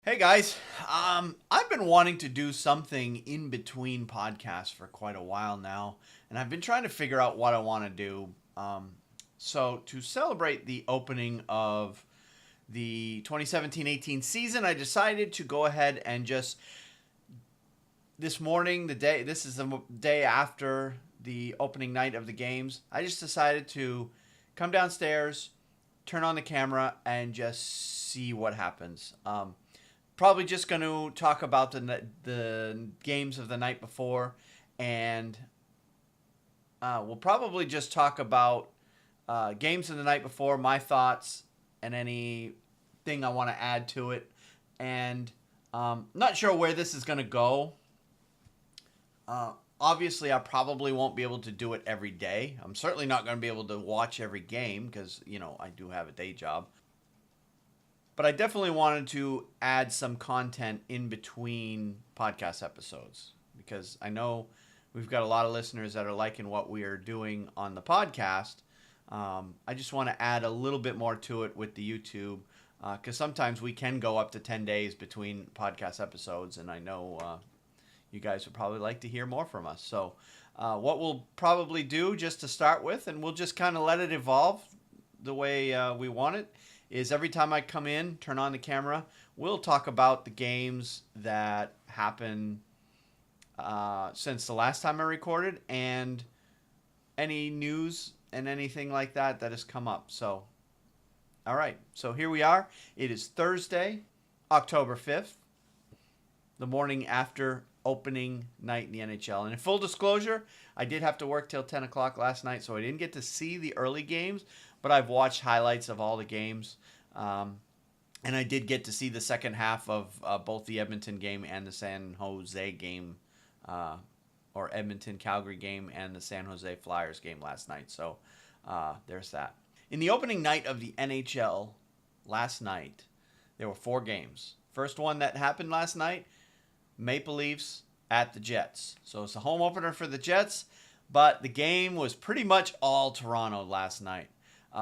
Hey guys, I've been wanting to do something in between podcasts for quite a while now, and I've been trying to figure out what I want to do. So to celebrate the opening of the 2017-18 season, I decided to go ahead and just this morning, this is the day after the opening night of the games. I just decided to come downstairs, turn on the camera, and just see what happens. Probably just going to talk about the games of the night before, and we'll probably just talk about games of the night before, my thoughts, and anything I want to add to it. And not sure where this is going to go. Obviously, I probably won't be able to do it every day. I'm certainly not going to be able to watch every game because, I do have a day job. But I definitely wanted to add some content in between podcast episodes because I know we've got a lot of listeners that are liking what we are doing on the podcast. I just want to add a little bit more to it with the YouTube because sometimes we can go up to 10 days between podcast episodes, and I know you guys would probably like to hear more from us. So what we'll probably do just to start with, and we'll just kind of let it evolve the way we want it, is every time I come in, turn on the camera, we'll talk about the games that happened since the last time I recorded and any news and anything like that has come up. So, all right. So here we are. It is Thursday, October 5th, the morning after opening night in the NHL. And in full disclosure, I did have to work till 10 o'clock last night, so I didn't get to see the early games, but I've watched highlights of all the games. And I did get to see the second half of both the Edmonton game and the San Jose game, or Edmonton-Calgary game and the San Jose Flyers game last night. So there's that. In the opening night of the NHL last night, there were 4 games. First one that happened last night, Maple Leafs at the Jets. So it's a home opener for the Jets, but the game was pretty much all Toronto last night.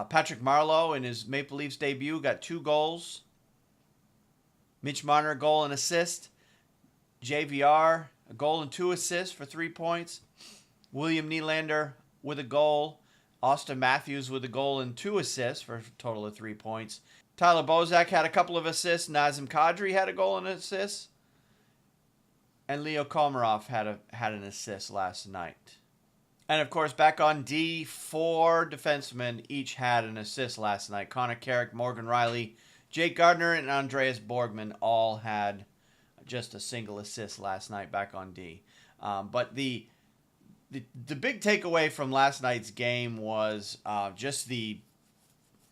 Patrick Marleau, in his Maple Leafs debut, got 2 goals. Mitch Marner, a goal and assist. JVR, a goal and 2 assists for 3 points. William Nylander with a goal. Austin Matthews with a goal and 2 assists for a total of 3 points. Tyler Bozak had a couple of assists. Nazem Kadri had a goal and an assist. And Leo Komarov had an assist last night. And, of course, back on D, 4 defensemen each had an assist last night. Connor Carrick, Morgan Riley, Jake Gardner, and Andreas Borgman all had just a single assist last night back on D. But the big takeaway from last night's game was just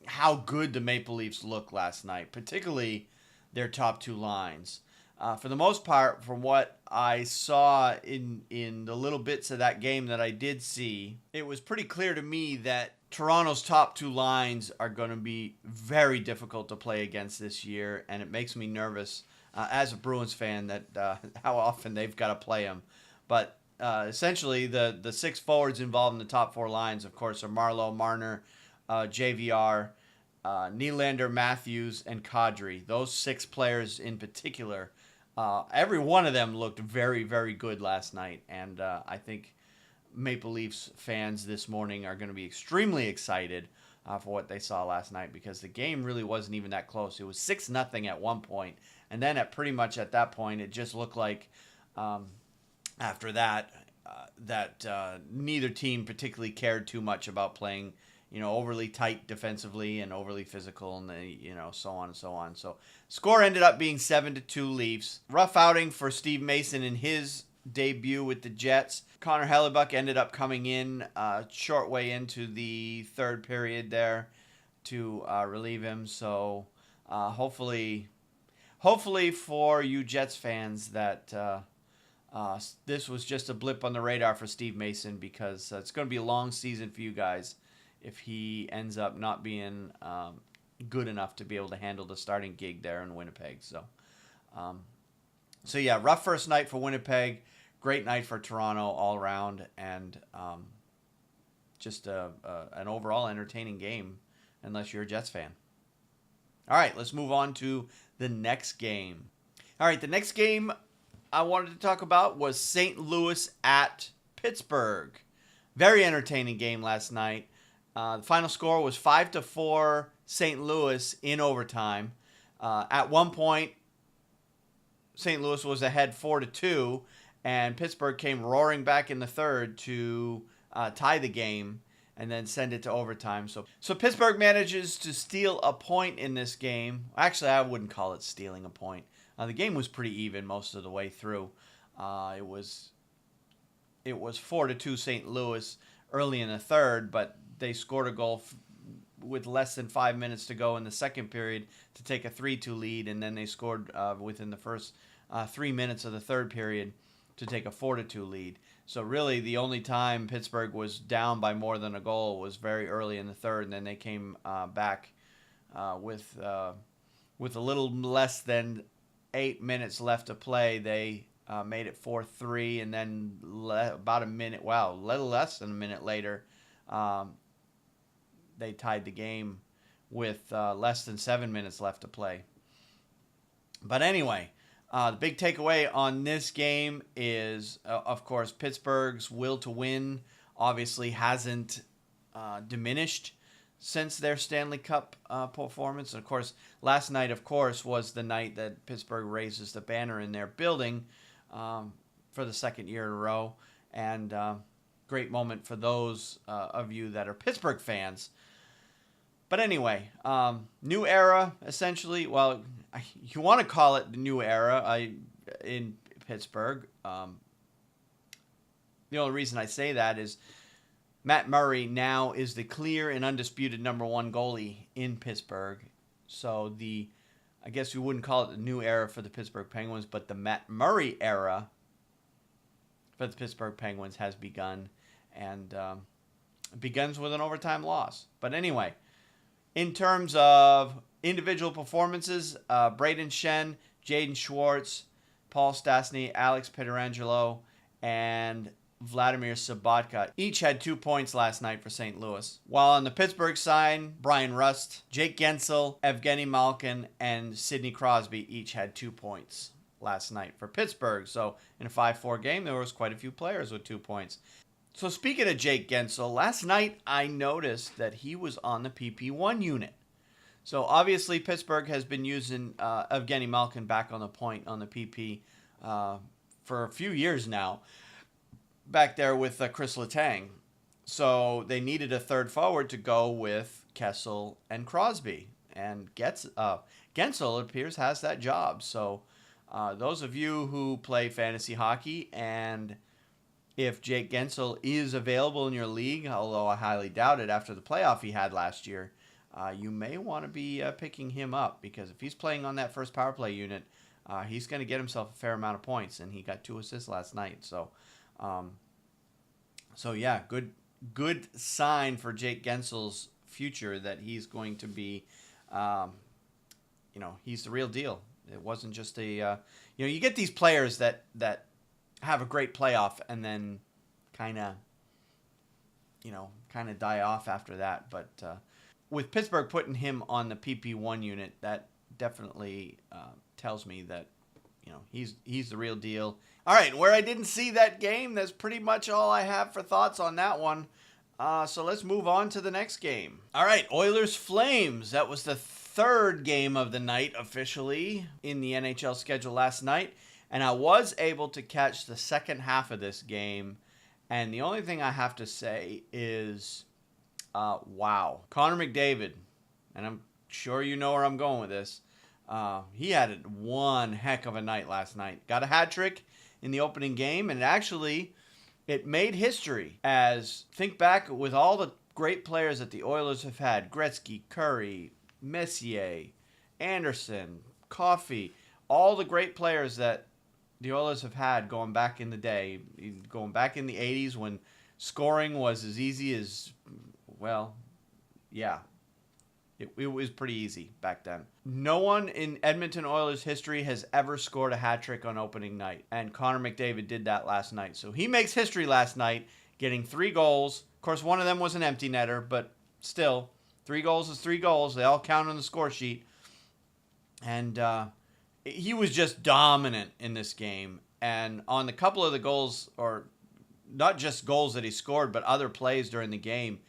how good the Maple Leafs looked last night, particularly their top 2 lines. For the most part, from what I saw in the little bits of that game that I did see, it was pretty clear to me that Toronto's top 2 lines are going to be very difficult to play against this year, and it makes me nervous as a Bruins fan that how often they've got to play them. But essentially, the 6 forwards involved in the top 4 lines, of course, are Marleau, Marner, JVR, Nylander, Matthews, and Kadri. Those 6 players in particular, every one of them looked very, very good last night. And I think Maple Leafs fans this morning are going to be extremely excited for what they saw last night because the game really wasn't even that close. It was 6-0 at one point, and then pretty much at that point, it just looked like after that neither team particularly cared too much about playing overly tight defensively and overly physical and so on and so on. So score ended up being 7-2 Leafs. Rough outing for Steve Mason in his debut with the Jets. Connor Hellebuck ended up coming in short way into the third period there to relieve him. So hopefully for you Jets fans that this was just a blip on the radar for Steve Mason because it's going to be a long season for you guys if he ends up not being good enough to be able to handle the starting gig there in Winnipeg. So yeah, rough first night for Winnipeg. Great night for Toronto all around, and just an overall entertaining game, unless you're a Jets fan. All right, let's move on to the next game. All right, the next game I wanted to talk about was St. Louis at Pittsburgh. Very entertaining game last night. The final score was 5-4 St. Louis in overtime. At one point, St. Louis was ahead 4-2, and Pittsburgh came roaring back in the third to tie the game and then send it to overtime. So Pittsburgh manages to steal a point in this game. Actually, I wouldn't call it stealing a point. The game was pretty even most of the way through. It was 4-2 St. Louis early in the third, but they scored a goal with less than 5 minutes to go in the second period to take a 3-2 lead, and then they scored within the first 3 minutes of the third period to take a 4-2 lead. So really the only time Pittsburgh was down by more than a goal was very early in the third, and then they came back with a little less than 8 minutes left to play. They made it 4-3, and then about a little less than a minute later, they tied the game with less than 7 minutes left to play. But anyway, the big takeaway on this game is, of course, Pittsburgh's will to win obviously hasn't diminished since their Stanley Cup performance. And of course, last night, of course, was the night that Pittsburgh raises the banner in their building for the second year in a row. And great moment for those of you that are Pittsburgh fans. But anyway, new era, essentially. Well, you want to call it the new era in Pittsburgh. The only reason I say that is Matt Murray now is the clear and undisputed number one goalie in Pittsburgh. So I guess we wouldn't call it the new era for the Pittsburgh Penguins, but the Matt Murray era for the Pittsburgh Penguins has begun, and it begins with an overtime loss. But anyway, in terms of individual performances, Braden Shen, Jaden Schwartz, Paul Stastny, Alex Pietrangelo, and Vladimir Sobotka each had 2 points last night for St. Louis. While on the Pittsburgh side, Brian Rust, Jake Gensel, Evgeny Malkin, and Sidney Crosby each had 2 points last night for Pittsburgh. So in a 5-4 game, there was quite a few players with 2 points. So speaking of Jake Gensel, last night I noticed that he was on the PP1 unit. So obviously Pittsburgh has been using Evgeny Malkin back on the point on the PP for a few years now, back there with Chris Letang. So they needed a third forward to go with Kessel and Crosby. And Gensel, it appears, has that job. So those of you who play fantasy hockey, and if Jake Gensel is available in your league, although I highly doubt it after the playoff he had last year, you may want to be picking him up, because if he's playing on that first power play unit, he's going to get himself a fair amount of points, and he got 2 assists last night. So yeah, good sign for Jake Gensel's future that he's going to be, he's the real deal. It wasn't just you get these players that have a great playoff and then kind of die off after that. But with Pittsburgh putting him on the PP1 unit, that definitely tells me that he's the real deal. All right, where I didn't see that game, that's pretty much all I have for thoughts on that one. So let's move on to the next game. All right, Oilers Flames. That was the third game of the night officially in the NHL schedule last night. And I was able to catch the second half of this game. And the only thing I have to say is, wow. Connor McDavid, and I'm sure you know where I'm going with this, he had one heck of a night last night. Got a hat trick in the opening game, and actually it made history. As think back with all the great players that the Oilers have had, Gretzky, Curry, Messier, Anderson, Coffey, all the great players that the Oilers have had going back in the day, going back in the 80s when scoring was as easy as, well, yeah. It was pretty easy back then. No one in Edmonton Oilers history has ever scored a hat trick on opening night, and Connor McDavid did that last night. So he makes history last night, getting 3 goals. Of course, one of them was an empty netter, but still, 3 goals is 3 goals. They all count on the score sheet. And he was just dominant in this game. And on the couple of the goals, or not just goals that he scored, but other plays during the game,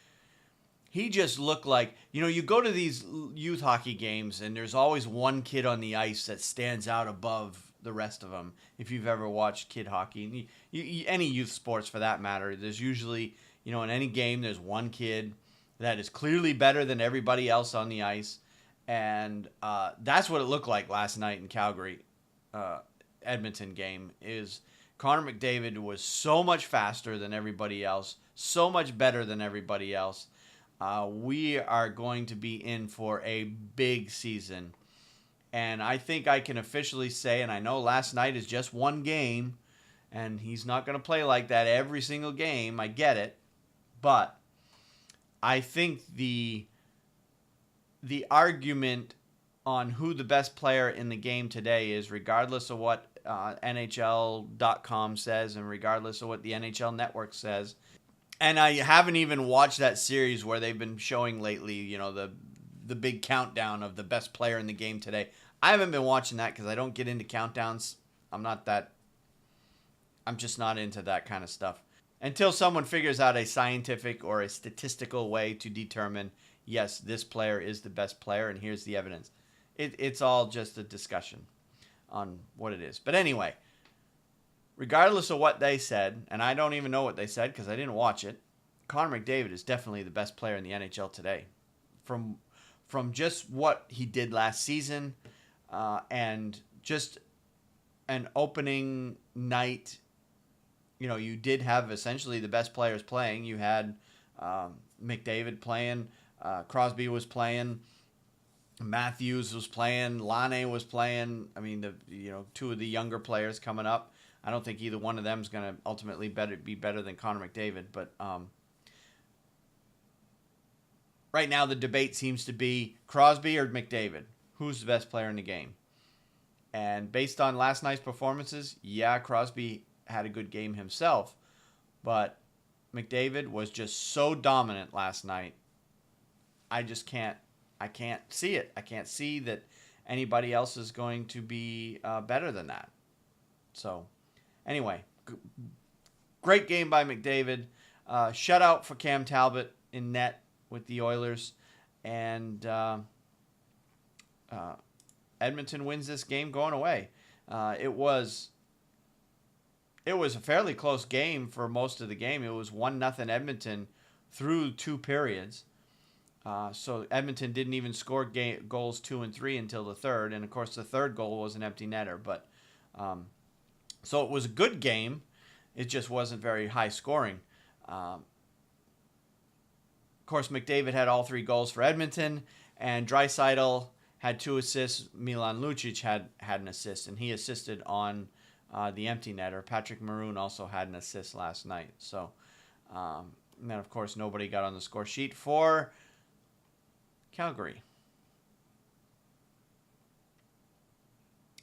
he just looked like, you go to these youth hockey games and there's always one kid on the ice that stands out above the rest of them. If you've ever watched kid hockey, any youth sports for that matter, there's usually, in any game, there's one kid that is clearly better than everybody else on the ice. And that's what it looked like last night in Calgary, Edmonton game, is Connor McDavid was so much faster than everybody else, so much better than everybody else. We are going to be in for a big season. And I think I can officially say, and I know last night is just one game, and he's not going to play like that every single game. I get it. But I think the argument on who the best player in the game today is, regardless of what NHL.com says and regardless of what the NHL Network says. And I haven't even watched that series where they've been showing lately, the big countdown of the best player in the game today. I haven't been watching that because I don't get into countdowns. I'm just not into that kind of stuff. Until someone figures out a scientific or a statistical way to determine, yes, this player is the best player and here's the evidence. It's all just a discussion on what it is. But anyway, regardless of what they said, and I don't even know what they said because I didn't watch it, Connor McDavid is definitely the best player in the NHL today. From just what he did last season and just an opening night, you did have essentially the best players playing. You had McDavid playing, Crosby was playing, Matthews was playing, Laine was playing. I mean, two of the younger players coming up. I don't think either one of them is going to ultimately be better than Connor McDavid. But right now the debate seems to be Crosby or McDavid. Who's the best player in the game? And based on last night's performances, yeah, Crosby had a good game himself. But McDavid was just so dominant last night. I can't see it. I can't see that anybody else is going to be better than that. So, anyway, great game by McDavid. Shutout for Cam Talbot in net with the Oilers. And Edmonton wins this game going away. It was a fairly close game for most of the game. It was 1-0 Edmonton through 2 periods. So Edmonton didn't even score goals 2 and 3 until the third. And, of course, the third goal was an empty netter. But so it was a good game. It just wasn't very high scoring. Of course, McDavid had all 3 goals for Edmonton. And Draisaitl had 2 assists. Milan Lucic had an assist. And he assisted on the empty netter. Patrick Maroon also had an assist last night. So, and then, of course, nobody got on the score sheet for Calgary.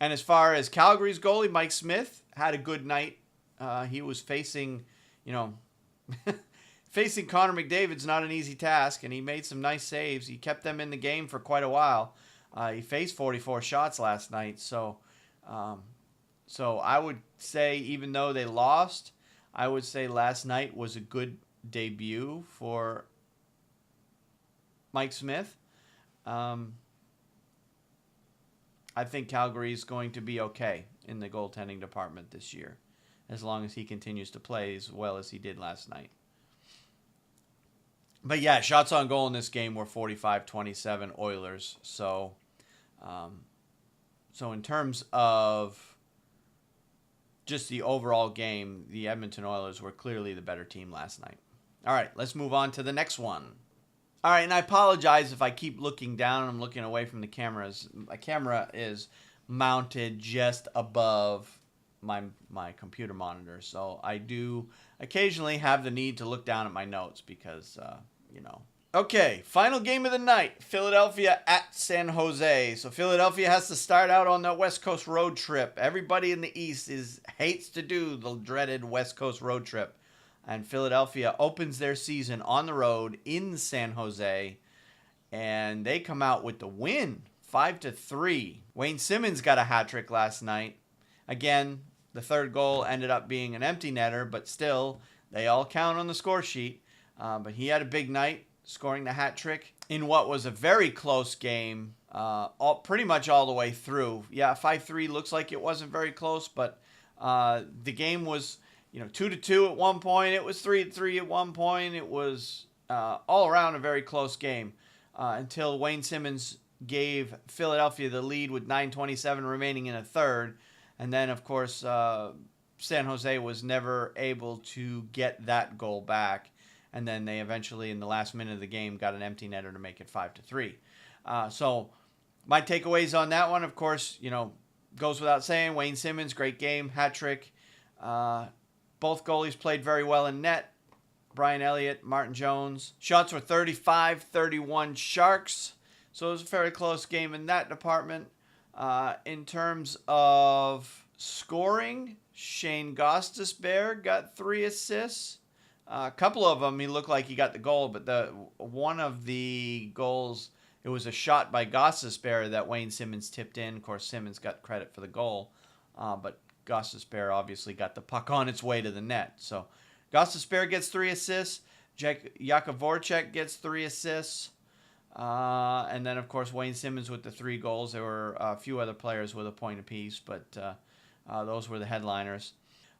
And as far as Calgary's goalie, Mike Smith had a good night. He was facing, facing Connor McDavid's not an easy task, and he made some nice saves. He kept them in the game for quite a while. He faced 44 shots last night. So I would say, even though they lost, I would say last night was a good debut for Mike Smith. I think Calgary is going to be okay in the goaltending department this year, as long as he continues to play as well as he did last night. But yeah, shots on goal in this game were 45-27 Oilers. So in terms of just the overall game, the Edmonton Oilers were clearly the better team last night. All right, let's move on to the next one. All right, and I apologize if I keep looking down and I'm looking away from the cameras. My camera is mounted just above my computer monitor, so I do occasionally have the need to look down at my notes because, Okay, final game of the night, Philadelphia at San Jose. So Philadelphia has to start out on the West Coast road trip. Everybody in the East hates to do the dreaded West Coast road trip. And Philadelphia opens their season on the road in San Jose. And they come out with the win, 5-3. Wayne Simmonds got a hat trick last night. Again, the third goal ended up being an empty netter, but still, they all count on the score sheet. But he had a big night, scoring the hat trick in what was a very close game, pretty much all the way through. Yeah, 5-3 looks like it wasn't very close, but the game was 2-2 at one point. It was 3-3 at one point. It was all around a very close game until Wayne Simmonds gave Philadelphia the lead with 9:27 remaining in a third. And then, of course, San Jose was never able to get that goal back. And then they eventually, in the last minute of the game, got an empty netter to make it 5-3. So my takeaways on that one, of course, goes without saying. Wayne Simmonds, great game, hat trick. Both goalies played very well in net. Brian Elliott, Martin Jones. Shots were 35-31 Sharks. So it was a very close game in that department. In terms of scoring, Shane Gostisbehere got 3 assists. A couple of them, he looked like he got the goal, but one of the goals, it was a shot by Gostisbehere that Wayne Simmonds tipped in. Of course, Simmonds got credit for the goal, but Gostisbehere obviously got the puck on its way to the net. So Gostisbehere gets 3 assists. Jakub Voracek gets 3 assists. And then, of course, Wayne Simmonds with the 3 goals. There were a few other players with a point apiece, but those were the headliners.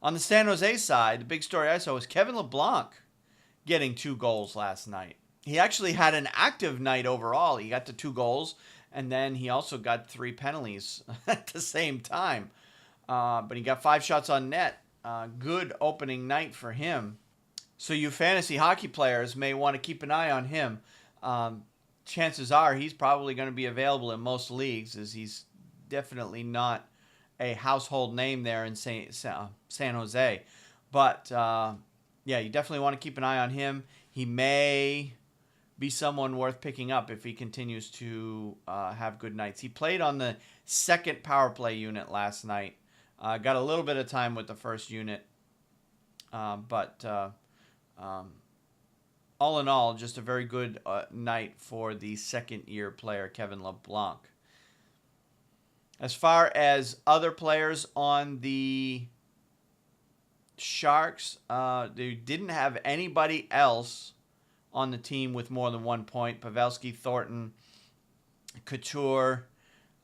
On the San Jose side, the big story I saw was Kevin LeBlanc getting 2 goals last night. He actually had an active night overall. He got the 2 goals, and then he also got 3 penalties at the same time. But he got 5 shots on net. Good opening night for him. So you fantasy hockey players may want to keep an eye on him. Chances are he's probably going to be available in most leagues, as he's definitely not a household name there in San Jose. But, yeah, you definitely want to keep an eye on him. He may be someone worth picking up if he continues to have good nights. He played on the second power play unit last night. Got a little bit of time with the first unit. But all in all, just a very good night for the second-year player, Kevin LeBlanc. As far as other players on the Sharks, they didn't have anybody else on the team with more than 1 point. Pavelski, Thornton, Couture,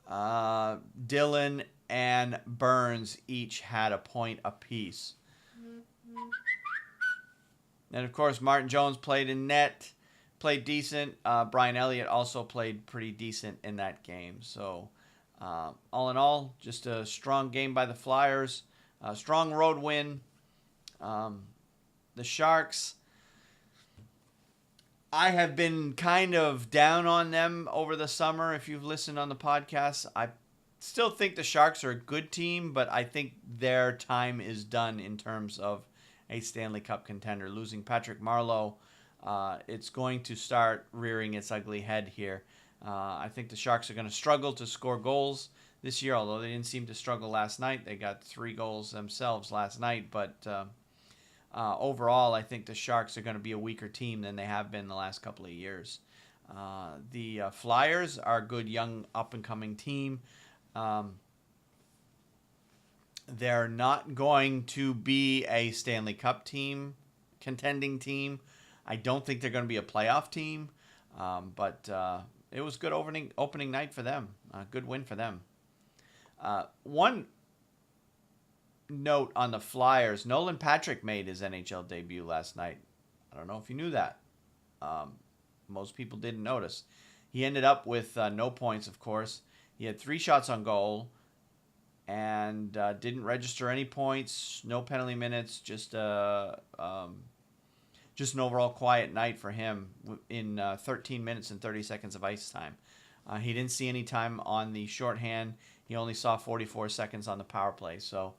Dillon, and Burns each had a point apiece. And, of course, Martin Jones played in net, played decent. Brian Elliott also played pretty decent in that game. So, all in all, just a strong game by the Flyers. A strong road win. The Sharks, I have been kind of down on them over the summer. If you've listened on the podcast, I still think the Sharks are a good team, but I think their time is done in terms of a Stanley Cup contender. Losing Patrick Marleau, it's going to start rearing its ugly head here. I think the Sharks are going to struggle to score goals this year, although they didn't seem to struggle last night. They got 3 goals themselves last night, but overall, I think the Sharks are going to be a weaker team than they have been the last couple of years. The Flyers are a good, young, up-and-coming team. They're not going to be a Stanley Cup team, contending team. I don't think they're going to be a playoff team, but it was good opening night for them. Good win for them. One note on the Flyers, Nolan Patrick made his NHL debut last night. I don't know if you knew that. Most people didn't notice. He ended up with no points, of course. He had 3 shots on goal and didn't register any points, no penalty minutes, just an overall quiet night for him in 13 minutes and 30 seconds of ice time. He didn't see any time on the shorthand. He only saw 44 seconds on the power play. So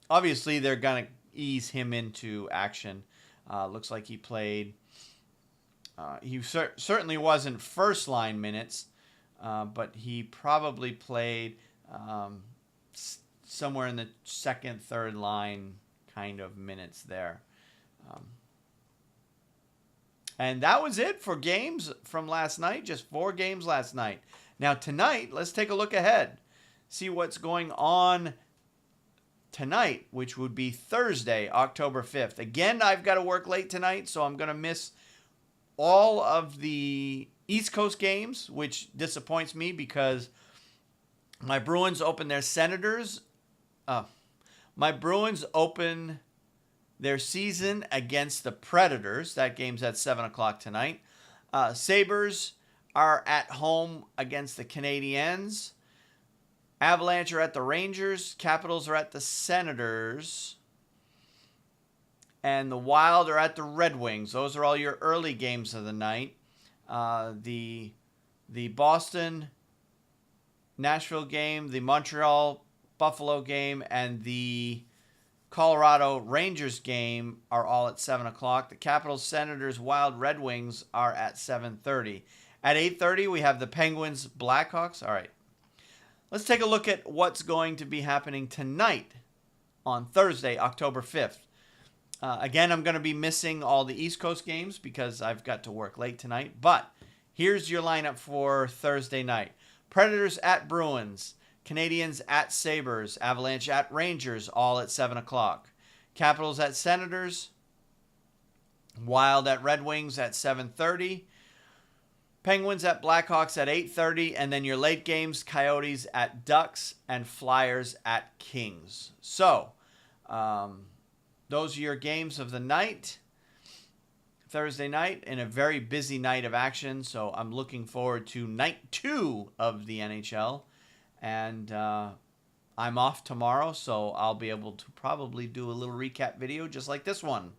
obviously they're going to ease him into action. Looks like he played. He certainly wasn't first line minutes, but he probably played somewhere in the second, third line kind of minutes there. And that was it for games from last night. Just 4 games last night. Now tonight, let's take a look ahead. See what's going on tonight, which would be Thursday, October 5th. Again, I've got to work late tonight, so I'm going to miss all of the East Coast games, which disappoints me because my Bruins open their Senators. My Bruins open their season against the Predators. That game's at 7 o'clock tonight. Sabres are at home against the Canadiens. Avalanche are at the Rangers. Capitals are at the Senators. And the Wild are at the Red Wings. Those are all your early games of the night. The Boston Nashville game, the Montreal Buffalo game, and the Colorado Rangers game are all at 7 o'clock. The Capitals, Senators, Wild, Red Wings are at 7:30. At 8:30, we have the Penguins, Blackhawks. All right. Let's take a look at what's going to be happening tonight on Thursday, October 5th. Again, I'm going to be missing all the East Coast games because I've got to work late tonight. But here's your lineup for Thursday night. Predators at Bruins. Canadiens at Sabres. Avalanche at Rangers, all at 7 o'clock. Capitals at Senators. Wild at Red Wings at 7:30. Penguins at Blackhawks at 8:30. And then your late games, Coyotes at Ducks and Flyers at Kings. So, those are your games of the night. Thursday night, and a very busy night of action. So I'm looking forward to night 2 of the NHL. And I'm off tomorrow, so I'll be able to probably do a little recap video just like this one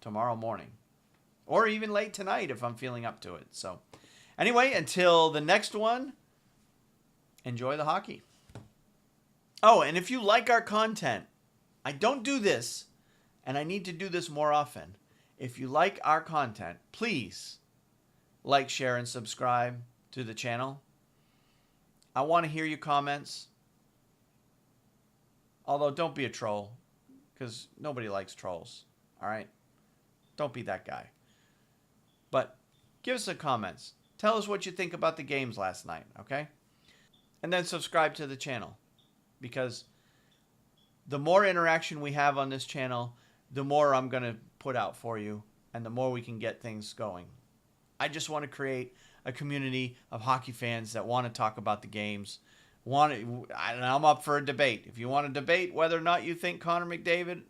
tomorrow morning. Or even late tonight if I'm feeling up to it. So anyway, until the next one, enjoy the hockey. Oh, and if you like our content, I don't do this, and I need to do this more often. If you like our content, please like, share, and subscribe to the channel. I want to hear your comments. Although, don't be a troll, because nobody likes trolls. All right? Don't be that guy. But give us some comments. Tell us what you think about the games last night, okay? And then subscribe to the channel, because the more interaction we have on this channel, the more I'm going to put out for you, and the more we can get things going. I just want to create a community of hockey fans that want to talk about the games. I'm up for a debate. If you want to debate whether or not you think Connor McDavid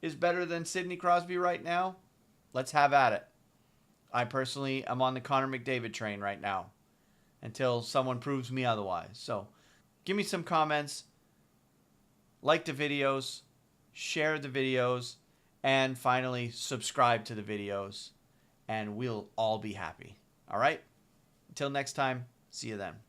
is better than Sidney Crosby right now, let's have at it. I personally am on the Connor McDavid train right now until someone proves me otherwise. So give me some comments, like the videos, share the videos, and finally subscribe to the videos, and we'll all be happy. All right? Until next time, see you then.